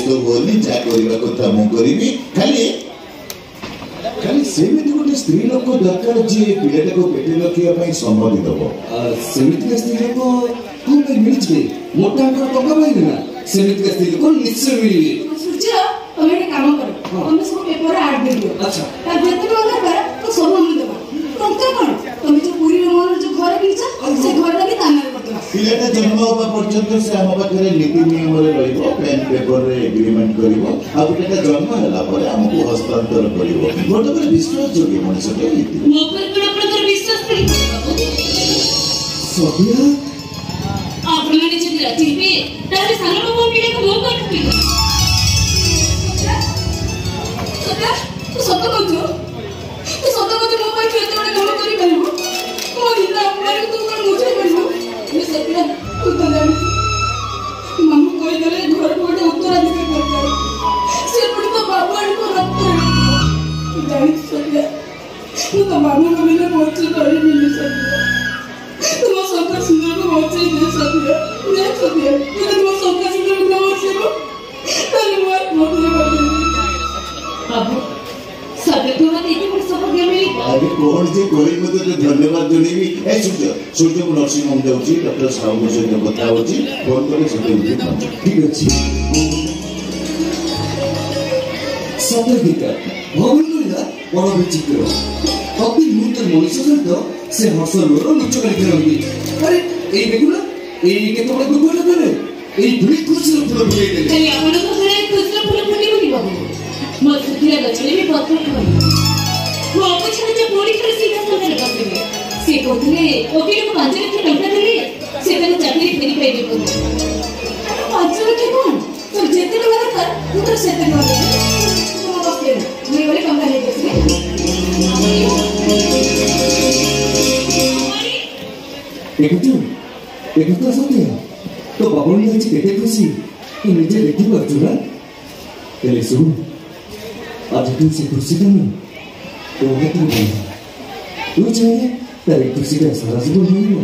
व्यस्त होनी जा करबा କଥା ମୁଁ କରିବି ଖାଲି ସେମିତି ଗୋଟେ ସ୍ତ୍ରୀ ଲୋକ ଦରକାର ଯିଏ ପିଲାଟାକୁ ପେଟରେ ରଖିବା ପାଇଁ ସମ୍ମତି ଦବ। ସେମିତିକା ସ୍ତ୍ରୀ ଲୋକ କଣ ପାଇଁ ମିଳିଯିବେ? ମୋଟାଙ୍କର ଟଙ୍କା ପାଇବେ ନା? ସେମିତିକା ସ୍ତ୍ରୀ ଲୋକ ନିଶ୍ଚୟ ମିଳିବେ। ସୂର୍ଯ୍ୟ ତମେ ଗୋଟେ କାମ କର, ତମେ ସବୁ ପେପରରେ ଆଡ୍ ଦେଇଦିଅ। ଆଚ୍ଛା ଯେତେ ଟଙ୍କା ଦରକାର ତ ସବୁ ଆମେ ଦେବା। ଟଙ୍କା କଣ, ତମେ ଯୋଉ ପୁରୀର ମୋହନ ଯୋଉ ଘର କିଣିଛ ସେ ଘରଟା ବି ତାନାରେ କରିଦେବା। ପିଲାଟା ଜନ୍ମ ହେବା ପର୍ଯ୍ୟନ୍ତ ସେ ଆମ ପାଖରେ ନୀତି ନିୟମରେ ରହିବ, ପେନ୍ ପେପରରେ ଏଗ୍ରିମେଣ୍ଟ କରିବ, ଆଉ ପିଲାଟା ଜନ୍ମ ହେଲା ପରେ ଆମକୁ ହସ୍ତାନ୍ତର କରିବ। ଗୋଟେ ପରେ ବିଶ୍ୱାସ ଯୋଗ୍ୟ ମଣିଷଟେ ହେଇଥିବ। ମୋ ଉପରେ କଣ ଆପଣଙ୍କର ବିଶ୍ୱାସ ପଡିବ? ସତ୍ୟା ଆପଣମାନେ ଯଦି ରାଜି ହେବେ ତାହେଲେ ସାନ ବାବୁ ପିଲାକୁ ମୋ ପାଖକୁ ପିଲା। ତୁ ସତ କହୁଛୁ? ତୁ ସତ କହୁଛୁ ମୋ ପାଇଁ ଏତେ ଗୋଟେ କାମ କରିପାରିବୁ? ମୋ ନିନ୍ଦା ଅପମାନକୁ ତୁ କଣ ବୁଝେଇ ପାରିବୁ? ସେଟା ତୁ ତ ଜାଣିଛୁ ମାମୁ କହିଦେଲେ ଘରକୁ ଗୋଟେ ଉତ୍ତରାଧିକାର ଦରକାର, ସେ ପୁଣି ତ ବାବୁ ଆଣିକୁ ରକ୍ତ ଜାଣିଛୁ ସତ୍ୟା, ମୁଁ ତ ବାବୁଙ୍କ ବିନା ବଞ୍ଚି ପାରିବିନି ସତ୍ୟା। ତୁମ ଶଙ୍କା ସୁନ୍ଦରକୁ ବଞ୍ଚେଇ ଦେ ସତ୍ୟା, ଦେ ସତ୍ୟା। ଯଦି ତୁମ ଶଙ୍କା ସୁନ୍ଦରକୁ ନ ବଞ୍ଚେଇବ ତାହେଲେ ମୁଁ ଆଉ ମଧୁର କରିଦେବି। ବାବୁ ସତ୍ୟ ତୁ ମତେ ଏତେ ବଡ଼ ସୌଭାଗ୍ୟ ମିଳିବ। ଆରେ କଣ ଯେ କହି ମତେ ଧନ୍ୟବାଦ ଜଣେଇବି। ଏ ସୂର୍ଯ୍ୟ ମୁଁ ନର୍ସିଂ ହୋମ ଯାଉଛି, ଡକ୍ଟର ସାହୁଙ୍କ ସହିତ କଥା ହଉଛି, ଫୋନ କଲେ ସୂର୍ଯ୍ୟ ପହଞ୍ଚ। ଠିକ ଅଛି। ସତ୍ୟଜିକା ଭଗବାନ କହିଲା ବଡ଼ ବିଚିତ୍ର, ପ୍ରତି ମୁହୂର୍ତ୍ତରେ ମଣିଷ ସହିତ ସେ ହସ ଲୁହର ଲୁଚକାଳି ଖେଳନ୍ତି। ଆରେ ଏଇ ଦେଖୁନା, ଏଇ କେତେବେଳେ ଦୁର୍ଘଟଣା କଲେ ଏଇ ଧୂଳି ଖୁସିର ଫୁଲ ଫୁଲେଇ ଦେଲେ। ଖାଲି ଆପଣଙ୍କ ଘରେ ଖୁସିର ଫୁଲ ଫୁଟିବନି ବାବୁ, ମୋ ସୁଖିଲା ଗଛରେ ବି ପତ୍ର ଖୋଲି ମୋ ଅପଛରେ ଯେ ପୁଣି ଥରେ ସିଂହାସନରେ ବସିବେ। ସେ କହୁଥିଲେ ଓକିଲକୁ 5 ଲକ୍ଷ ଟଙ୍କା ଦେଲେ ସେ ତାଙ୍କ ଚାକିରି ଫେରି ପାଇବେ ବୋଲି। 5 ଲକ୍ଷ କଣ, ତୋର ଯେତେ ଟଙ୍କା ଦରକାର ମୁଁ ତୋର ସେତେ ଟଙ୍କା ଦେବି। ତୁମ ବସିଲେ ନା ମୁଁ ଏଭଳି ଟଙ୍କା ନେଇକି ଆସିଲି। ଦେଖୁଛୁ ସତ୍ୟ, ତୋ ବାବୁଣି ଆଜି କେତେ ଖୁସି ତୁ ନିଜେ ଦେଖିପାରୁଛୁ ନା? ହେଲେ ଶୁଣୁ, ଆଜିଠୁ ସେ ଖୁସିଟା ନୁହେଁ ତୋ ହାତରେ ତୁ ଚାହିଁଲେ ତାର ଖୁସିଟା ସାରା ଜୀବନ ରହିବ।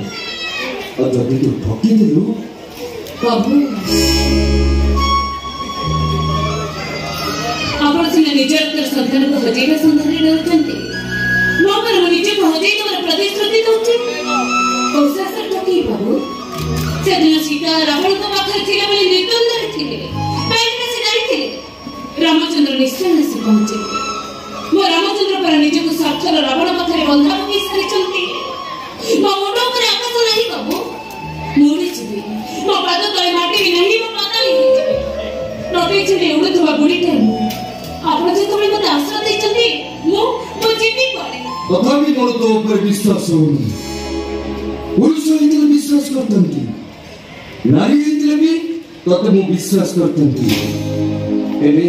ଆଉ ଯଦି ତୁ ଠକିଦେଲୁ ବାବୁ, ଆପଣ ସିନା ନିଜର ସନ୍ତାନକୁ ହଜେଇବା ସନ୍ଧାନରେ ରହୁଛନ୍ତି, ମୋ ପରେ ମୁଁ ନିଜକୁ ହଜେଇଦେବାର ପ୍ରତିଶ୍ରୁତି ଦଉଛି। ଠକେଇ ବାବୁ, ସେଦିନ ସୀତା ରାବଣଙ୍କ ପାଖରେ ଥିଲେ ବୋଲି ନିର୍ଦ୍ଦନ୍ଦରେ ଥିଲେ, କାହିଁକି ସେ ଜାଣିଥିଲେ ରାମଚନ୍ଦ୍ର ନିଶ୍ଚୟ ଆସି ପହଞ୍ଚିବେ। ମୋ ରାମଚନ୍ଦ୍ର ପରେ ନିଜକୁ ସ୍ୱାର୍ଥର ରାବଣ ପାଖରେ ବନ୍ଧା ପକାଇ ସାରିଛନ୍ତି। ମୋ ମୁଣ୍ଡ ଉପରେ ଆକାଶ ନାହିଁ ବାବୁ, ମୁଡ଼ିଯିବି, ମୋ ପାଦ ତଳେ ମାଟି ନାହିଁ, ମୋ ପାତାଳି ହେଇଯିବି। ନଟେଇ ଛିଣ୍ଡି ଉଡୁଥିବା ବୁଢୀଟା ମୁଁ। ଆପଣ ଯେତେବେଳେ ମତେ ଆଶ୍ରୟ ଦେଇଛନ୍ତି ମୁଁ ଯିବି କୁଆଡେ? ତଥାପି ମୋର ତୋ ଉପରେ ବିଶ୍ୱାସ ହଉନି। ପୁରୁଷ ହେଇଥିଲେ ବିଶ୍ୱାସ କରିଥାନ୍ତି, ନାରୀ ହେଇଥିଲେ ବି ତତେ ମୁଁ ବିଶ୍ୱାସ କରିଥାନ୍ତି। ହେଲେ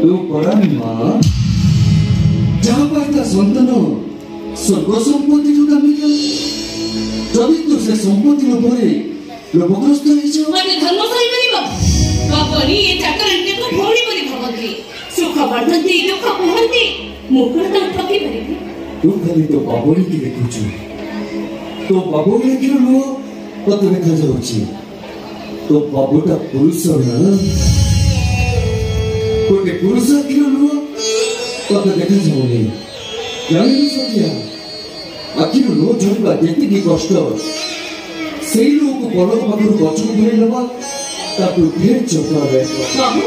ତୁ ପରା ମା, ଯାହା ପାଇଁ ତା ସନ୍ତାନ ସ୍ୱର୍ଗ ସମ୍ପତ୍ତି ଯୋଉଟା ମିଳିଲା, ଯଦି ତୁ ସେ ସମ୍ପତ୍ତି ଲୋଭରେ ଲୋଭଗ୍ରସ୍ତ ହେଇଛ, ମତେ ଧର୍ମ କରିପାରିବ ବାପଣି ଏ ଚାକରାଣୀକୁ ଭଉଣୀ କରି ଭାବନ୍ତି, ସୁଖ ବାଣ୍ଟନ୍ତି, ଦୁଃଖ କୁହନ୍ତି, ମୁଁ କଣ ତାଙ୍କୁ ଠକି ପାରିବି? ତୁ ଖାଲି ତୋ ବାବୁଣିକି ଦେଖୁଛୁ, ତୋ ବାବୁଣି ଆଖିର ଲୁହ ତତେ ଦେଖାଯାଉଛି। ତୋ ବାବୁଟା ପୁରୁଷ ନା, ଗୋଟେ ପୁରୁଷ ଆଖିର ଲୁହ ତତେ ଦେଖାଯାଉନି। ଜାଣିଲୁ ସତ୍ୟା, ଆଖିର ଲୁହ ଝରିବା ଯେତିକି କଷ୍ଟ, ସେଇ ଲୁହକୁ ପଲକ ପାଖରୁ ଗଛକୁ ଧରି ନେବା ତାକୁ ଫେର ଚପା ବାବୁ।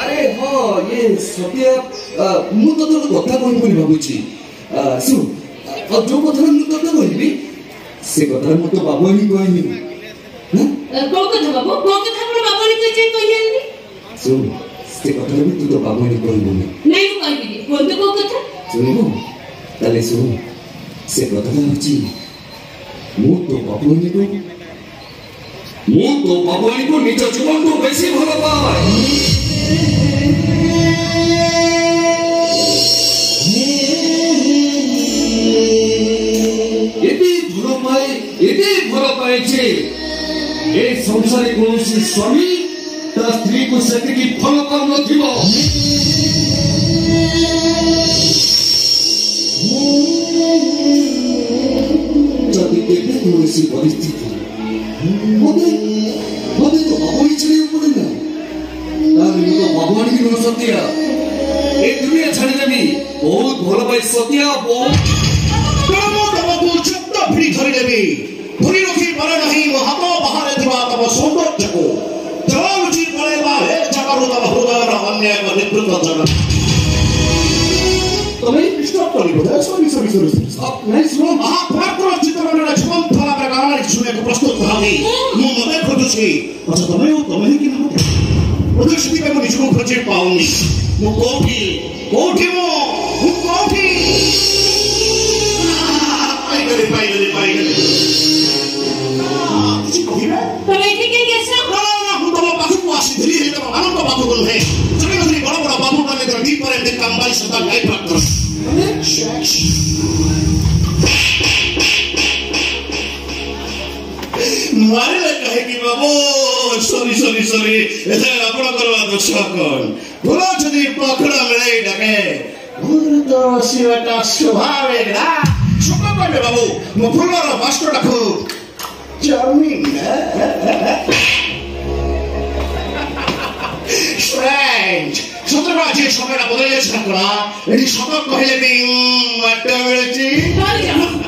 ଆରେ ହଁ, ଇଏ ସତ୍ୟା, ମୁଁ ତତେ ଗୋଟେ କଥା କହିବି ବୋଲି ଭାବୁଛି। ଶୁଣ, ଯୋଉ କଥାଟା ମୁଁ ତତେ କହିବି ସେ କଥାଟା ମୁଁ ତ ବାବୁ ହିଁ କହିବି। କୋଉ କଥା ବାବୁ, କୋଉ କଥା ଆପଣ ବାବୁ କହିଲେନି? ଶୁଣ, ସେ କଥାଟା ବି ତୁ ତ ବାବୁ ହିଁ କହିବୁନି। ନାଇଁ ମୁଁ କହିବିନି, କୁହନ୍ତୁ କୋଉ କଥା? ଶୁଣିବୁ ତାହେଲେ ଶୁଣ, ସେ କଥାଟା ହଉଛି ମୁଁ ତୋ ବାବୁଣିକୁ ନିଜ ଜୀବନଠୁ ବେଶୀ ଭଲ ପାଏ। ଏତେ ଭଲ ପାଏ ଯେ ଏ ସଂସାରେ କୌଣସି ସ୍ୱାମୀ ତା ସ୍ତ୍ରୀକୁ ସେତିକି ଭଲ ପାଉନଥିବ। ଯଦି କେବେ କୌଣସି ପରିସ୍ଥିତି ମତେ ତ ବାବୁ ଇଚ୍ଛା भगवान की नुह सत्या ए दुनिया छाड़देवी बहुत भल पाई सत्या बहुत तुमको चुप्त भिड़ी धरिदेवी धरी रखी पारे नहीं मो हाथ बाहर थिबा तब सौंदर्य को जलुची पड़े एक जगह तब हृदय अन्याय नेतृत्व जगत तुम्हें डिस्टर्ब करी बोले सॉरी नाइस नो महाभारत चित्रमंडल जीवन थला प्रकार सुने को प्रस्तुत भावी मु मते खोजुछि अच्छा तुम्हें कि ना मुझे सिद्धि पे मुझे को खोजे पाऊंगी मु कोठी मु कोठी पाई गले किसी कहिबे तमे ठीक है कैसे ना हम तो बाबू को आसी धीरे धीरे तो हम तो बाबू बोल है चले गए बड़ा बड़ा बाबू का लेकर डीप पर एक कंबाई सदा लाइट रखकर मारे कहे कि बाबू सॉरी ऐसे अपना करवा दो सकन बोलो जदी पकड़ा मिले डके और तो सिवटा स्वभाव है ना सुको कहले बाबू मो फुलर मास्टर रखो चार्मिंग स्ट्रेंज सतरा जे समय बदल जाए ना एडी सत कहले भी मट मिलची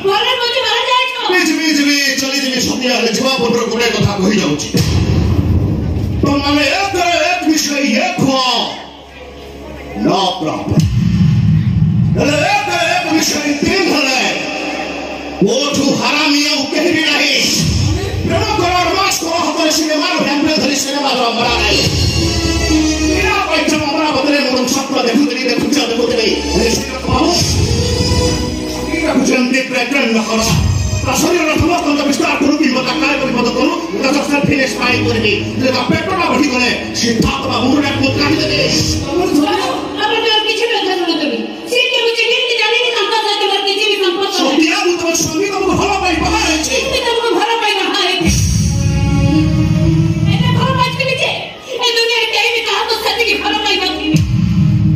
बोले मुझे मार जाए बीच चली जी सत्या जीवा पुत्र गोटे कथा कही जाऊँ तो माने एक विषय एक नो प्रॉब्लम एक विषय तीन हले वो जो हरामिया कहीं भी नहीं प्रेम करार मास को हमारे सिनेमा भैंपले धरी सिनेमा जो हमारा नहीं मेरा बच्चा हमारा बदले मुझे सपना देखो तेरी बाबू ये कुछ अंतिम प्रकरण न करो शरीर समस्त विस्तार करूँ कि मत काय करी मत करूँ उनका सबसे फिनिश फाइल करी लेकिन पेट्रोल का बढ़ी गले सिद्धार्थ बाबू ने खुद काट दे अब मैं किसी में धन न करी सिर्फ के मुझे गिनती जाने की संपत्ति है तुम्हारे किसी भी संपत्ति सोनिया वो तो स्वामी को भला पाई बाहर है छे तुमको भला पाई बाहर है ऐसे भला पाई के नीचे ये दुनिया के कहीं भी कहा तो सत्य की भला पाई बात नहीं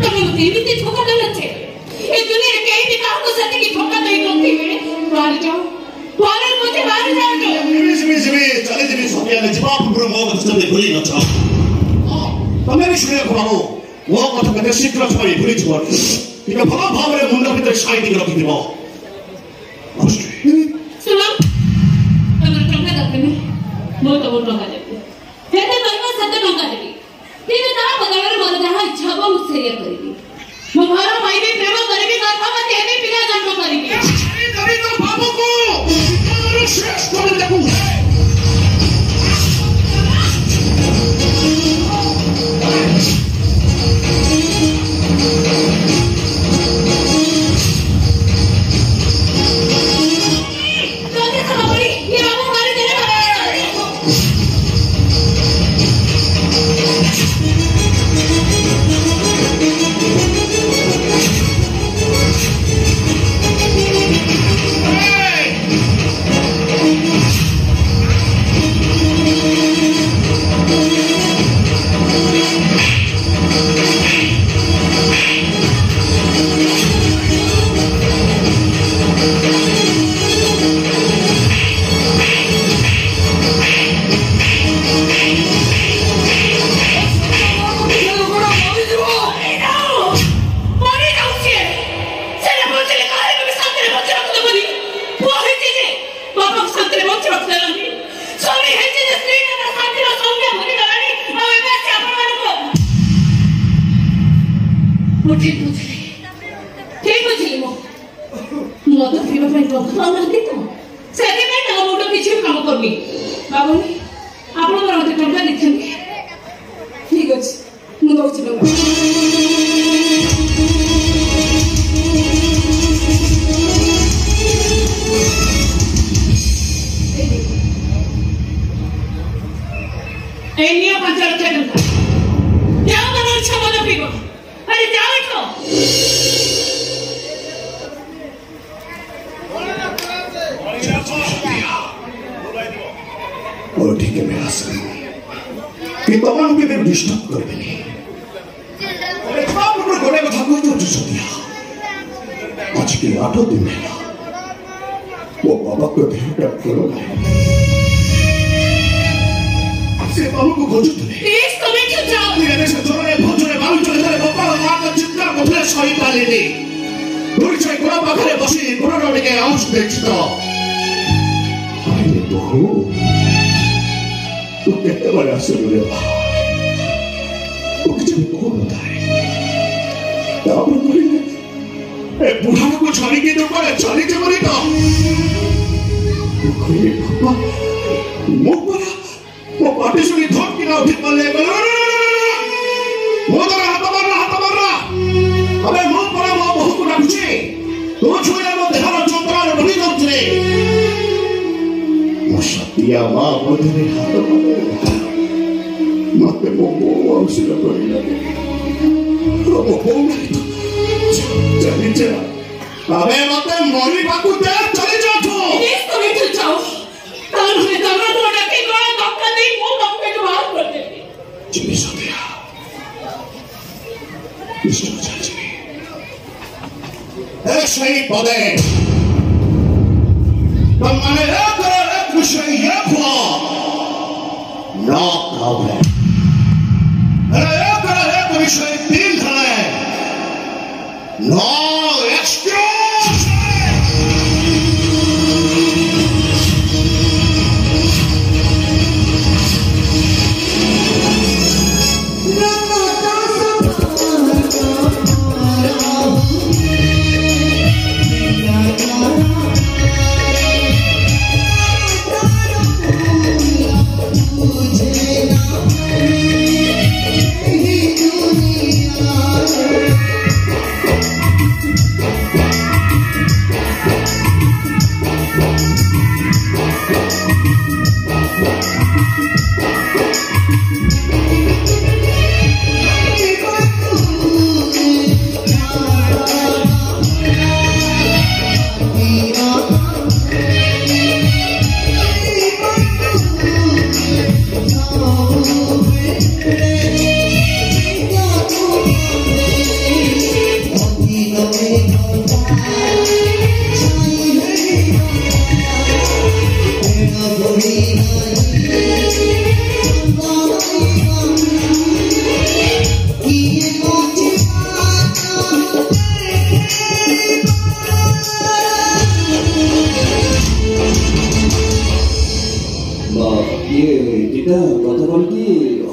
तुम्हें मुझे भी ते धोखा देना चाहिए ये दुनिया के कहीं भी कहा तो सत्य की धोखा नहीं होती है मार जाओ वाले मुझे मार जाओ जिमी चले जिमी सोनिया ने जवाब पूरा मौका तो भूली न चाहो तमे भी सुने को बाबू वो कथा कते शीघ्र छाई भूली छो इका भला भाव रे मुंडा भीतर साइड रखि दिबो सुनो तमर टंका दकने मो तो टंका देबे हेते तरमा 7 टंका देबी किने ता बदलरे मोर जहा इच्छा हो मुझसे ये करेगी मो घर पाइबे प्रेम करेबी कथा मत हेबे पिला जन्म करेगी तभी तो बाबू को श्रेष्ठ कर देखूं ठीक बुझली मो तो फिर मैं टंका नहीं तो सेते में ना मोटो किछि काम करनी बाबू आपण मर मते टंका देखछन ठीक अछि मु दउछि टंका एनिया 5 लाख टंका क्या मन इच्छा मन पीबो अरे जाओ इठो और ठीक है मैं आस कि तमाम के मैं डिस्टर्ब कर देनी अरे बाप रे गोले को ठाकुर तो सदिया आज के 8 दिन में वो बाबा को भेंट करो से बाबू को खोजो तूने प्लीज कमेंट जाओ मेरे से जोड़े खोजो कथले सही पालिनी गुरुचे गुण पाखरे बसी गुणर टिके अंश देखछि तो अरे बहु तू केते बड़े आसुर रे तू किछ बहु बताए तापर कहिले ए बुढ़ा को छाड़ी के ऊपर चली के मरी तो कहिले बाबा मोपरा वो पार्टी सुनी धोक की ना उठी पल्ले मोदरा हाथ मारना अबे मोपरा वो बहु को डाकुची तो छुए मो देहर चंद्रा रे बनी दउतरे मो सतिया मां बदरे हाथ मारे मते मो औषध करिला मो बहु चली जा अबे मते मरी बाकू दे चली जा तू प्लीज तुम्हें चल जाओ तार हुए दवा तो डाके को डॉक्टर नहीं वो डॉक्टर के बाहर कर दे चली सतिया इसको चल जी एक सही पदे तुम माने एक विषय ये खो नो प्रॉब्लम एक विषय तीन है नो एक्सक्यूज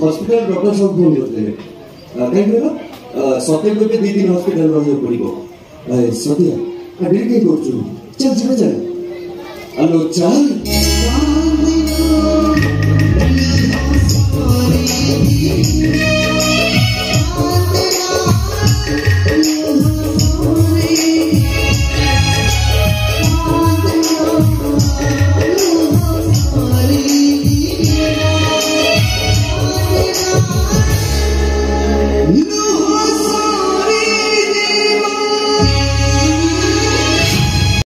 हॉस्पिटल डॉक्टर सब फोन करते हैं कहीं ना सत्य को भी 2 दिन हॉस्पिटल रहने पड़िबो सत्य डेली के करछु चल जीवे चल हेलो चल